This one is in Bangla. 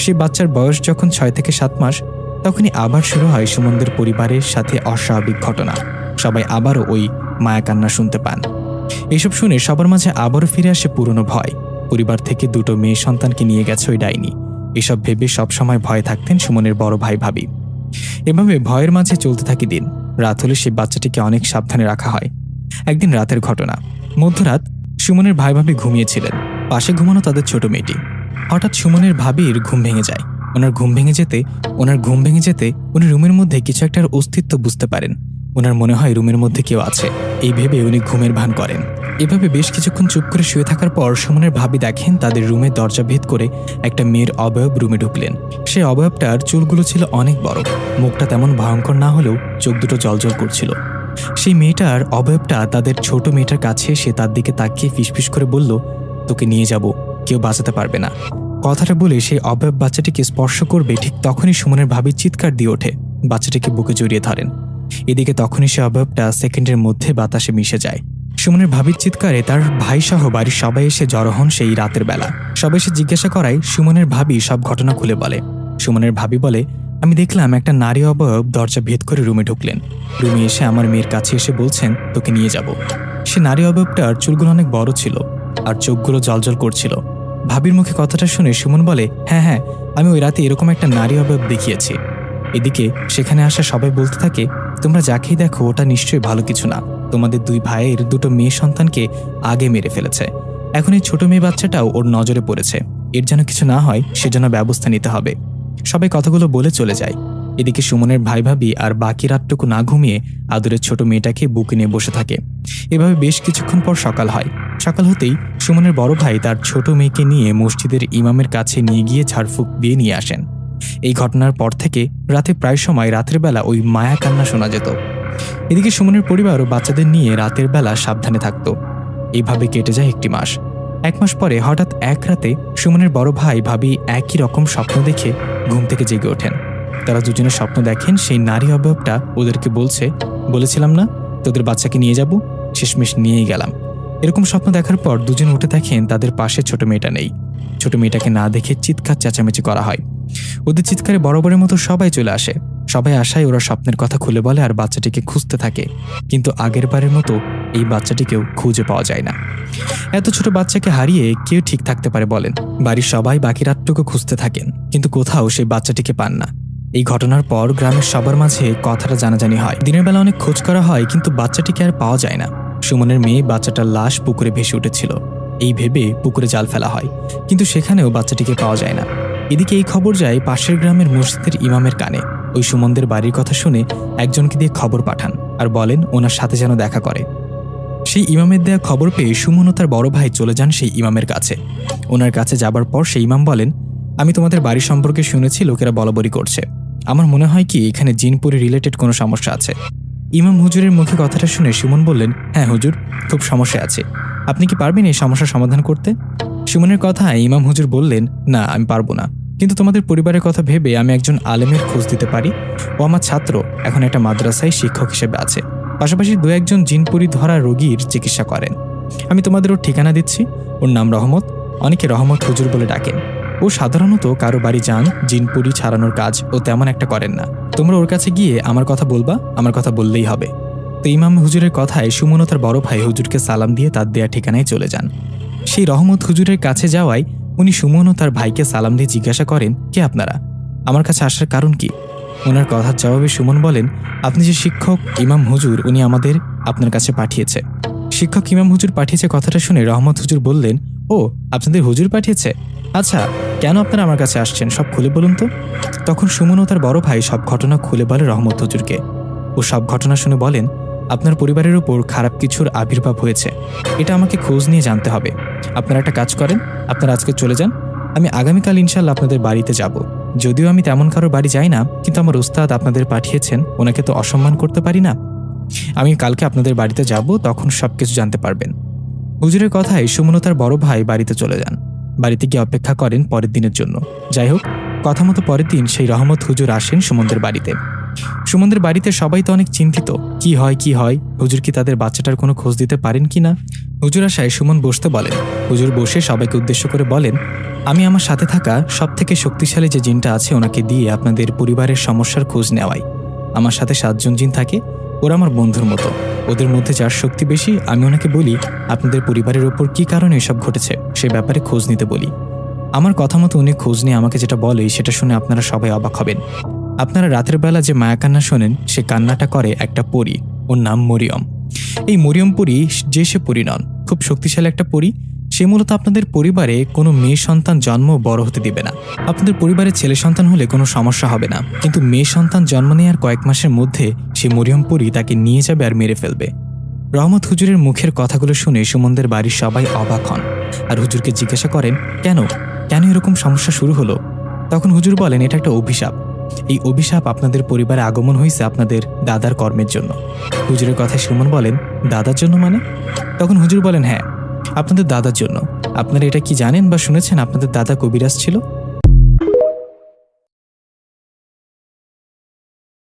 সেই বাচ্চার বয়স যখন 6 থেকে 7 মাস, তখনই আবার শুরু হয় সুমনদের পরিবারের সাথে অস্বাভাবিক ঘটনা। সবাই আবারও ওই মায়া কান্না শুনতে পান। এইসব শুনে সবার মাঝে আবারও ফিরে আসে পুরনো ভয়। পরিবার থেকে 2টো মেয়ে সন্তানকে নিয়ে গেছে ওই ডাইনি। এসব ভেবে সবসময় ভয়ে থাকতেন সুমনের বড় ভাই ভাবি। এভাবে ভয়ের মাঝে চলতে থাকে দিন। রাত হলে সেই বাচ্চাটিকে অনেক সাবধানে রাখা হয়। একদিন রাতের ঘটনা, মধ্যরাত সুমনের ভাই ভাবি ঘুমিয়েছিলেন। পাশে ঘুমানো তাদের ছোট মেয়েটি। হঠাৎ সুমনের ভাবির ঘুম ভেঙে যায়। ওনার ঘুম ভেঙে যেতে উনি রুমের মধ্যে কিছু একটার অস্তিত্ব বুঝতে পারেন। ওনার মনে হয় রুমের মধ্যে কেউ আছে। এই ভেবে উনি ঘুমের ভান করেন। এভাবে বেশ কিছুক্ষণ চুপ করে শুয়ে থাকার পর সুমনের ভাবি দেখেন তাদের রুমের দরজা ভেদ করে একটা মেয়ের অবয়ব রুমে ঢুকলেন। সেই অবয়বটার চুলগুলো ছিল অনেক বড়, মুখটা তেমন ভয়ঙ্কর না হলেও চোখ দুটো জ্বলজ্বল করছিল। সেই মেয়েটার অবয়বটা তাদের ছোট মেয়েটার কাছে এসে তার দিকে তাকিয়ে ফিসফিস করে বলল, তোকে নিয়ে যাব, কেউ বাঁচাতে পারবে না। কথাটা বলে সেই অবয়ব বাচ্চাটিকে স্পর্শ করবে, ঠিক তখনই সুমনের ভাবি চিৎকার দিয়ে ওঠে। বাচ্চাটিকে বুকে জড়িয়ে ধরেন। এদিকে তখনই সে অবয়বটা সেকেন্ডের মধ্যে বাতাসে মিশে যায়। সুমনের ভাবির চিৎকারে তার ভাই সহ বাড়ির সবাই এসে জড়ো হন সেই রাতের বেলা। সবাই এসে জিজ্ঞাসা করায় সুমনের ভাবি সব ঘটনা খুলে বলে। সুমনের ভাবি বলে, আমি দেখলাম একটা নারী অবয়ব দরজা ভেদ করে রুমে ঢুকলেন। রুমে এসে আমার মেয়ের কাছে এসে বলছেন, তোকে নিয়ে যাব। সে নারী অবয়বটার চুলগুলো অনেক বড় ছিল আর চোখগুলো জ্বলজ্বল করছিল। ভাবির মুখে কথাটা শুনে সুমন বলে, হ্যাঁ, আমি ওই রাতে এরকম একটা নারী অবয়ব দেখিয়েছি। এদিকে সেখানে আসা সবাই বলতে থাকে, তোমরা যাকেই দেখো ওটা নিশ্চয়ই ভালো কিছু না। তোমাদের 2 ভাইয়ের 2টো মেয়ে সন্তানকে আগে মেরে ফেলেছে। এখন এই ছোট মেয়ে বাচ্চাটাও ওর নজরে পড়েছে। এর যেন কিছু না হয় সেজন্য ব্যবস্থা নিতে হবে। সবাই কথাগুলো বলে চলে যায়। এদিকে সুমনের ভাই ভাবি আর বাকি রাতটুকু না ঘুমিয়ে আদরের ছোট মেয়েটাকে বুকে নিয়ে বসে থাকে। এভাবে বেশ কিছুক্ষণ পর সকাল হয়। সকাল হতেই সুমনের বড় ভাই তার ছোট মেয়েকে নিয়ে মসজিদের ইমামের কাছে নিয়ে গিয়ে ঝাড়ফুঁক দিয়ে নিয়ে আসেন। এই ঘটনার পর থেকে রাতে প্রায় সময় রাতের বেলা ওই মায়া কান্না শোনা যেত। এদিকে সুমনের পরিবারও বাচ্চাদের নিয়ে রাতের বেলা সাবধানে থাকত। এইভাবে কেটে যায় 1 মাস। 1 মাস পরে হঠাৎ এক রাতে সুমনের বড় ভাই ভাবি একই রকম স্বপ্ন দেখে ঘুম থেকে জেগে ওঠেন। তারা দুজনে স্বপ্ন দেখেন সেই নারী অবয়বটা ওদেরকে বলেছিলাম না তোদের বাচ্চাকে নিয়ে যাব, শেষমেশ নিয়েই গেলাম। এরকম স্বপ্ন দেখার পর দুজন উঠে দেখেন তাদের পাশে ছোট মেয়েটা নেই। ছোট মেয়েটাকে না দেখে চিৎকার চেঁচামেচি করা হয়। ওদের চিৎকারে বরাবরের মতো সবাই চলে আসে। সবাই আসায় ওরা স্বপ্নের কথা খুলে বলে আর বাচ্চাটিকে খুঁজতে থাকে। কিন্তু আগের বারের মতো এই বাচ্চাটিকেও খুঁজে পাওয়া যায় না। এত ছোট বাচ্চাকে হারিয়ে কেউ ঠিক থাকতে পারে বলেন? বাড়ির সবাই বাকি রাতটুকু খুঁজতে থাকেন, কিন্তু কোথাও সেই বাচ্চাটিকে পান না। এই ঘটনার পর গ্রামের সবার মাঝে কথাটা জানাজানি হয়। দিনের বেলা অনেক খোঁজ করা হয়, কিন্তু বাচ্চাটিকে আর পাওয়া যায় না। সুমনের মেয়ে বাচ্চাটার লাশ পুকুরে ভেসে উঠেছিল। এই ভেবে পুকুরে জাল ফেলা হয়, কিন্তু সেখানেও বাচ্চাটিকে পাওয়া যায় না। এদিকে এই খবর যায় পাশের গ্রামের মসজিদের ইমামের কানে। ওই সুমনদের বাড়ির কথা শুনে একজনকে দিয়ে খবর পাঠান আর বলেন ওনার সাথে যেন দেখা করে। সেই ইমামের দেয়া খবর পেয়ে সুমন ও তার বড় ভাই চলে যান সেই ইমামের কাছে। ওনার কাছে যাবার পর সেই ইমাম বলেন, আমি তোমাদের বাড়ি সম্পর্কে শুনেছি লোকেরা বলাবলি করছে। আমার মনে হয় কি এখানে জিনপুরি রিলেটেড কোনো সমস্যা আছে। ইমাম হুজুরের মুখে কথাটা শুনে সুমন বললেন, হ্যাঁ হুজুর, খুব সমস্যা আছে। আপনি কি পারবেন এই সমস্যার সমাধান করতে? সুমনের কথায় ইমাম হুজুর বললেন, না আমি পারবো না, কিন্তু তোমাদের পরিবারের কথা ভেবে আমি একজন আলেমের খোঁজ দিতে পারি। ও আমার ছাত্র, এখন একটা মাদ্রাসায় শিক্ষক হিসেবে আছে। পাশাপাশি 2-1 জিনপুরি ধরা রোগীর চিকিৎসা করেন। আমি তোমাদের ওর ঠিকানা দিচ্ছি। ওর নাম রহমত, অনেকে রহমত হুজুর বলে ডাকেন। ও সাধারণত কারো বাড়ি যান, জিনপুরি ছাড়ানোর কাজ ও তেমন একটা করেন না। তোমরা ওর কাছে গিয়ে আমার কথা বলবা, আমার কথা বললেই হবে। তো ইমাম হুজুরের কথায় সুমন ও তার বড় ভাই হুজুরকে সালাম দিয়ে তার দেয়া ঠিকানায় চলে যান। সেই রহমত হুজুরের কাছে যাওয়ায় উনি সুমন ও তার ভাইকে সালাম দিয়ে জিজ্ঞাসা করেন, কে আপনারা? আমার কাছে আসার কারণ কি? ওনার কথার জবাবে সুমন বলেন, আপনি যে শিক্ষক ইমাম হুজুর, উনি আমাদের আপনার কাছে পাঠিয়েছে। শিক্ষক ইমাম হুজুর পাঠিয়েছে কথাটা শুনে রহমত হুজুর বললেন, ও আপনাদের হুজুর পাঠিয়েছে? আচ্ছা, কেন আপনারা আমার কাছে আসছেন সব খুলে বলুন তো। তখন সুমন ও তার বড় ভাই সব ঘটনা খুলে বলে রহমত হুজুরকে। ও সব ঘটনা শুনে বলেন, আপনার পরিবারের উপর খারাপ কিছুর আবির্ভাব হয়েছে, এটা আমাকে খোঁজ নিয়ে জানতে হবে। আপনারা একটা কাজ করেন, আপনারা আজকে চলে যান, আমি আগামীকাল ইনশাল্লাহ আপনাদের বাড়িতে যাব। যদিও আমি তেমন কারো বাড়ি যাই না, কিন্তু আমার উস্তাদ আপনাদের পাঠিয়েছেন, ওনাকে তো অসম্মান করতে পারি না। আমি কালকে আপনাদের বাড়িতে যাব, তখন সবকিছু জানতে পারবেন। হুজুরের কথায় সুমন ও তার বড় ভাই বাড়িতে চলে যান। বাড়িতে গিয়ে অপেক্ষা করেন পরের দিনের জন্য। যাই হোক, কথা মতো পরের দিন সেই রহমত হুজুর আসেন সুমনদের বাড়িতে। সুমনদের বাড়িতে সবাই তো অনেক চিন্তিত, কি হয় হুজুর কি তাদের বাচ্চাটার কোনো খোঁজ দিতে পারেন কিনা। হুজুর আসায় সুমন বসতে বলেন। হুজুর বসে সবাইকে উদ্দেশ্য করে বলেন, আমি আমার সাথে থাকা সবথেকে শক্তিশালী যে জিনটা আছে ওনাকে দিয়ে আপনাদের পরিবারের সমস্যার খোঁজ নেওয়াই। আমার সাথে 7 জন জিন থাকে, ওরা আমার বন্ধুর মতো। ওদের মধ্যে যার শক্তি বেশি আমি ওনাকে বলি আপনাদের পরিবারের ওপর কী কারণে এসব ঘটেছে সে ব্যাপারে খোঁজ নিতে বলি। আমার কথা মতো উনি খোঁজ নিয়ে আমাকে যেটা বলে সেটা শুনে আপনারা সবাই অবাক হবেন। আপনারা রাতের বেলা যে মায়া কান্না শোনেন সে কান্নাটা করে একটা পরী, ওর নাম মরিয়ম। এই মরিয়ম পরী যে সে পরী নন, খুব শক্তিশালী একটা পরী। সে মূলত আপনাদের পরিবারে কোনো মেয়ে সন্তান জন্ম বড় হতে দিবে না। আপনাদের পরিবারে ছেলে সন্তান হলে কোনো সমস্যা হবে না, কিন্তু মেয়ে সন্তান জন্ম নেওয়ার কয়েক মাসের মধ্যে সে মরিয়ম পরী তাকে নিয়ে যাবে আর মেরে ফেলবে। রহমত হুজুরের মুখের কথাগুলো শুনে সুমনদের বাড়ির সবাই অবাক হন আর হুজুরকে জিজ্ঞাসা করেন কেন কেন এরকম সমস্যা শুরু হলো। তখন হুজুর বলেন এটা একটা অভিশাপ। এই অভিশাপ আপনাদের পরিবারে আগমন হয়েছে আপনাদের দাদার কর্মের জন্য। হুজুরের কথায় সুমন বলেন দাদার জন্য মানে? তখন হুজুর বলেন হ্যাঁ, আপনাদের দাদার জন্য। আপনারা এটা কি জানেন বা শুনেছেন আপনাদের দাদা কবিরাজ ছিল?